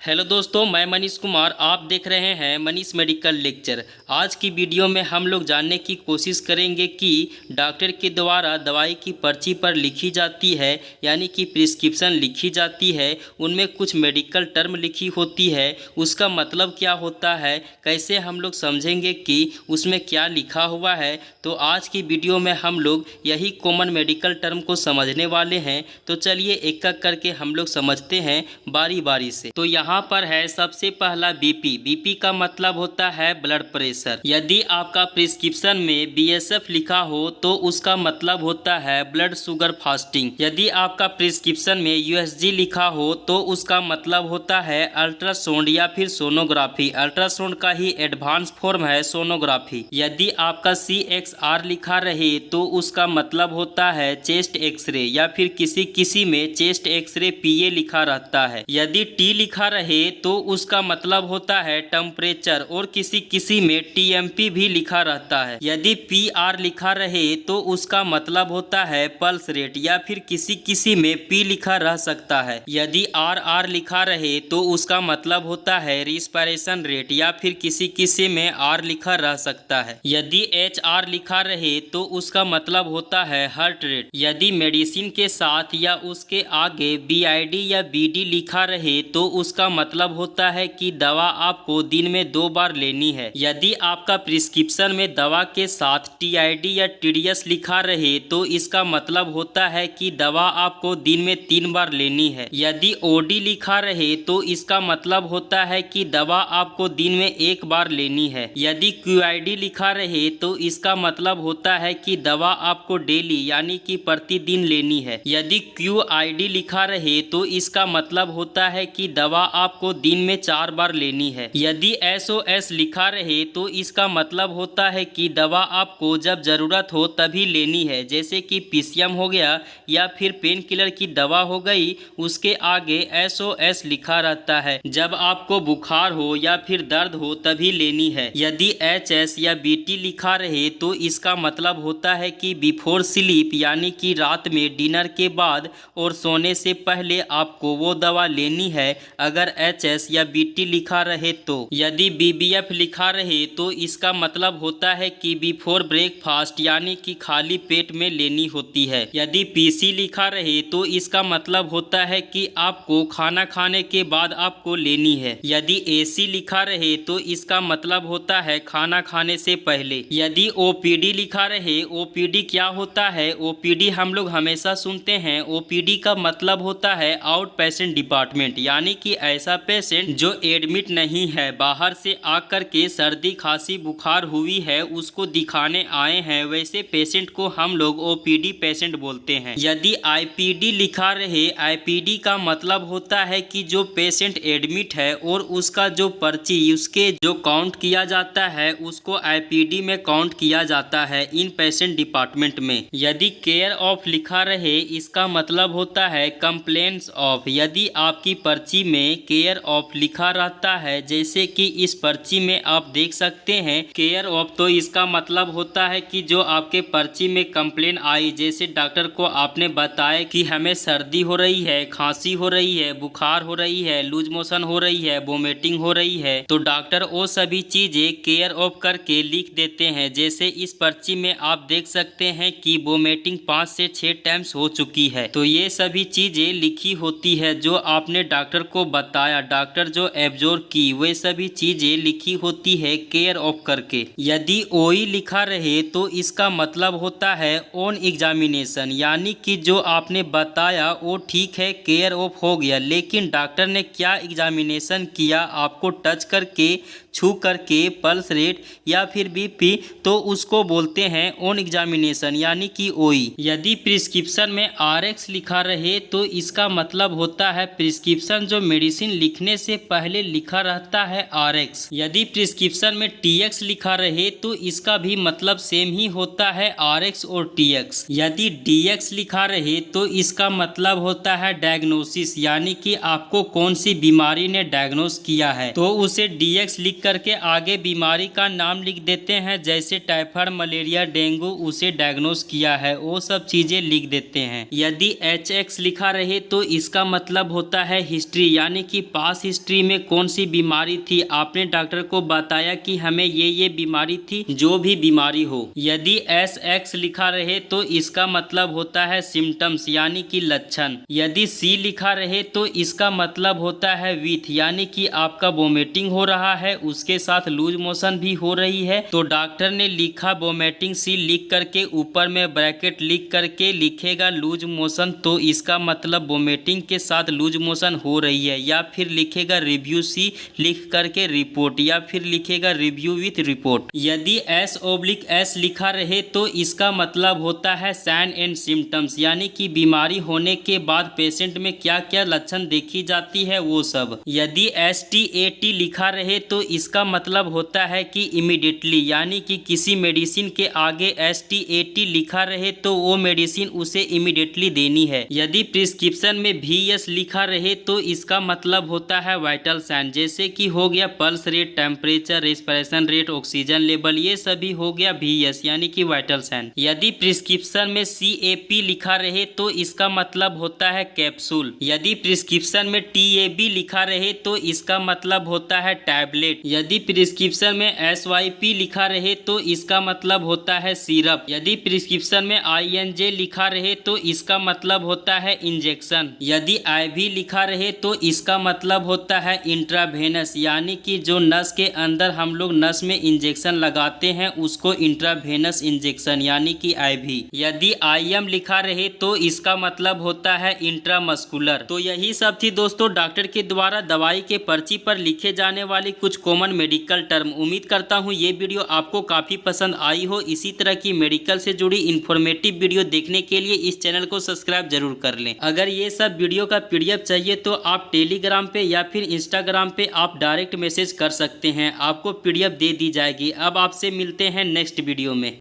Hello दोस्तों, मैं मनीष कुमार। आप देख रहे हैं मनीष मेडिकल लेक्चर। आज की वीडियो में हम लोग जानने की कोशिश करेंगे कि डॉक्टर के द्वारा दवाई की पर्ची पर लिखी जाती है यानी कि प्रिस्क्रिप्शन लिखी जाती है, उनमें कुछ मेडिकल टर्म लिखी होती है, उसका मतलब क्या होता है, कैसे हम लोग समझेंगे कि उसमें क्या लिखा हुआ है। तो आज की वीडियो में हम लोग यही कॉमन मेडिकल टर्म को समझने वाले हैं। तो चलिए एक एक करके हम लोग समझते हैं बारी बारी से। तो यहाँ पर है सबसे पहला बीपी। बीपी का मतलब होता है ब्लड प्रेशर। यदि आपका प्रिस्क्रिप्शन में बीएसएफ लिखा हो तो उसका मतलब होता है ब्लड शुगर फास्टिंग। यदि आपका प्रिस्क्रिप्शन में यूएसजी लिखा हो तो उसका मतलब होता है अल्ट्रासाउंड या फिर सोनोग्राफी। अल्ट्रासाउंड का ही एडवांस फॉर्म है सोनोग्राफी। यदि आपका CXR लिखा रहे तो उसका मतलब होता है चेस्ट एक्सरे या फिर किसी में चेस्ट एक्सरे PA लिखा रहता है। यदि T लिखा रहे तो उसका मतलब होता है टेम्परेचर और किसी में TMP भी लिखा रहता है। यदि PR लिखा रहे तो उसका मतलब होता है पल्स रेट या फिर किसी में P लिखा रह सकता है। यदि RR लिखा रहे तो उसका मतलब होता है रिस्पिरेशन रेट या फिर किसी में R लिखा रह सकता है। यदि HR लिखा रहे तो उसका मतलब होता है हार्ट रेट। यदि मेडिसिन के साथ या उसके आगे BID या BD लिखा रहे तो उसका मतलब होता है कि दवा आपको दिन में 2 बार लेनी है। यदि आपका प्रिस्क्रिप्शन में दवा के साथ TID या TDS लिखा रहे तो इसका मतलब होता है कि दवा आपको दिन में 3 बार लेनी है। यदि OD लिखा रहे तो इसका मतलब होता है कि दवा आपको दिन में 1 बार लेनी है। यदि QID लिखा रहे तो इसका मतलब होता है कि दवा आपको डेली यानी कि प्रतिदिन लेनी है। यदि QID लिखा रहे तो इसका मतलब होता है कि दवा आपको दिन में 4 बार लेनी है। यदि SOS लिखा रहे तो इसका मतलब होता है कि दवा आपको जब जरूरत हो तभी लेनी है, जैसे कि PCM हो गया या फिर पेन किलर की दवा हो गई, उसके आगे SOS लिखा रहता है। जब आपको बुखार हो या फिर दर्द हो तभी लेनी है। यदि HS या BT लिखा रहे तो इसका मतलब होता है कि बिफोर स्लीप यानी कि रात में डिनर के बाद और सोने से पहले आपको वो दवा लेनी है अगर HS या BT लिखा रहे तो। यदि BBF लिखा रहे तो इसका मतलब होता है कि बिफोर ब्रेकफास्ट यानी कि खाली पेट में लेनी होती है। यदि PC लिखा रहे तो इसका मतलब होता है कि आपको खाना खाने के बाद आपको लेनी है। यदि AC लिखा रहे तो इसका मतलब होता है खाना खाने से पहले। यदि OPD लिखा रहे, OPD क्या होता है? OPD हम लोग हमेशा सुनते हैं। OPD का मतलब होता है आउट पेशेंट डिपार्टमेंट, यानी कि ऐसा पेशेंट जो एडमिट नहीं है, बाहर से आकर के सर्दी खांसी बुखार हुई है उसको दिखाने आए हैं, वैसे पेशेंट को हम लोग OPD पेशेंट बोलते हैं। यदि IPD लिखा रहे, IPD का मतलब होता है कि जो पेशेंट एडमिट है और उसका जो पर्ची उसके जो काउंट किया जाता है उसको IPD में काउंट किया जाता है इन पेशेंट डिपार्टमेंट में। यदि केयर ऑफ लिखा रहे इसका मतलब होता है कंप्लेंट्स ऑफ। यदि आपकी पर्ची में केयर ऑफ लिखा रहता है, जैसे कि इस पर्ची में आप देख सकते हैं केयर ऑफ, तो इसका मतलब होता है कि जो आपके पर्ची में कंप्लेन आई, जैसे डॉक्टर को आपने बताया कि हमें सर्दी हो रही है, खांसी हो रही है, बुखार हो रही है, लूज मोशन हो रही है, वोमिटिंग हो रही है, तो डॉक्टर वो सभी चीजें केयर ऑफ करके लिख देते हैं। जैसे इस पर्ची में आप देख सकते हैं कि वोमिटिंग 5 से 6 टाइम्स हो चुकी है, तो ये सभी चीजें लिखी होती है जो आपने डॉक्टर को बताया, डॉक्टर जो एब्जॉर्ब की वे सभी चीजें लिखी होती है केयर ऑफ करके। यदि OE लिखा रहे तो इसका मतलब होता है ऑन एग्जामिनेशन, यानी कि जो आपने बताया वो ठीक है केयर ऑफ हो गया, लेकिन डॉक्टर ने क्या एग्जामिनेशन किया आपको टच करके छू करके पल्स रेट या फिर BP, तो उसको बोलते हैं ऑन एग्जामिनेशन यानी कि OE। यदि प्रिस्क्रिप्शन में RX लिखा रहे तो इसका मतलब होता है प्रिस्क्रिप्शन जो मेडिसिन लिखने से पहले लिखा रहता है RX। यदि प्रिस्क्रिप्शन में TX लिखा रहे तो इसका भी मतलब सेम ही होता है RX और TX। यदि DX लिखा रहे तो इसका मतलब होता है डायग्नोसिस, यानी कि आपको कौन सी बीमारी ने डायग्नोस किया है, तो उसे DX लिख करके आगे बीमारी का नाम लिख देते हैं, जैसे टाइफाइड मलेरिया डेंगू उसे डायग्नोस किया है वो सब चीजें लिख देते हैं। यदि HX लिखा रहे तो इसका मतलब होता है हिस्ट्री, यानी कि कि पास हिस्ट्री में कौन सी बीमारी थी, आपने डॉक्टर को बताया कि हमें ये बीमारी थी, जो भी बीमारी हो। यदि SX लिखा रहे तो इसका मतलब होता है सिम्टम्स यानी कि लक्षण। यदि C लिखा रहे तो इसका मतलब होता है विथ यानी कि आपका वोमिटिंग हो रहा है, उसके साथ लूज मोशन भी हो रही है। तो डॉक्टर ने लिखा वोमिटिंग C लिख करके ऊपर में ब्रैकेट लिख करके लिखेगा लूज मोशन, तो इसका मतलब वोमिटिंग के साथ लूज मोशन हो रही है। या फिर लिखेगा रिव्यू C लिख करके रिपोर्ट, या फिर लिखेगा रिव्यू विथ रिपोर्ट। यदि S/S लिखा रहे तो इसका मतलब होता है साइन एंड सिम्टम्स यानी कि बीमारी होने के बाद पेशेंट में क्या क्या लक्षण देखी जाती है वो सब। यदि STAT लिखा रहे तो इसका मतलब होता है कि इमीडिएटली यानी कि किसी मेडिसिन के आगे STAT लिखा रहे तो वो मेडिसिन उसे इमीडिएटली देनी है। यदि प्रिस्क्रिप्शन में VS लिखा रहे तो इसका मतलब होता है वाइटल साइन, जैसे कि हो गया pulse rate, temperature, respiration rate, oxygen level, ये सभी हो गया VS यानी कि वाइटल साइन। यदि प्रिस्क्रिप्शन में CAP लिखा रहे तो इसका मतलब होता है कैप्सूल। यदि प्रिस्क्रिप्शन में TAB लिखा रहे तो इसका मतलब होता है टैबलेट। यदि प्रिस्क्रिप्शन में SYP लिखा रहे तो इसका मतलब होता है सिरप। यदि प्रिस्क्रिप्शन में INJ लिखा रहे तो इसका मतलब होता है इंजेक्शन। यदि IV लिखा रहे तो इसका मतलब होता है इंट्रावेनस यानी कि जो नस के अंदर हम लोग नस में इंजेक्शन लगाते हैं उसको इंट्रावेनस इंजेक्शन यानी कि IV। यदि IM लिखा रहे तो इसका मतलब होता है इंट्रामस्कुलर। तो यही सब थी दोस्तों डॉक्टर के द्वारा दवाई के पर्ची पर लिखे जाने वाली कुछ कॉमन मेडिकल टर्म। उम्मीद करता हूँ ये वीडियो आपको काफ़ी पसंद आई हो। इसी तरह की मेडिकल से जुड़ी इन्फॉर्मेटिव वीडियो देखने के लिए इस चैनल को सब्सक्राइब जरूर कर लें। अगर ये सब वीडियो का PDF चाहिए तो आप टेलीग्राम पे या फिर इंस्टाग्राम पे आप डायरेक्ट मैसेज कर सकते हैं, आपको PDF दे दी जाएगी। अब आपसे मिलते हैं नेक्स्ट वीडियो में।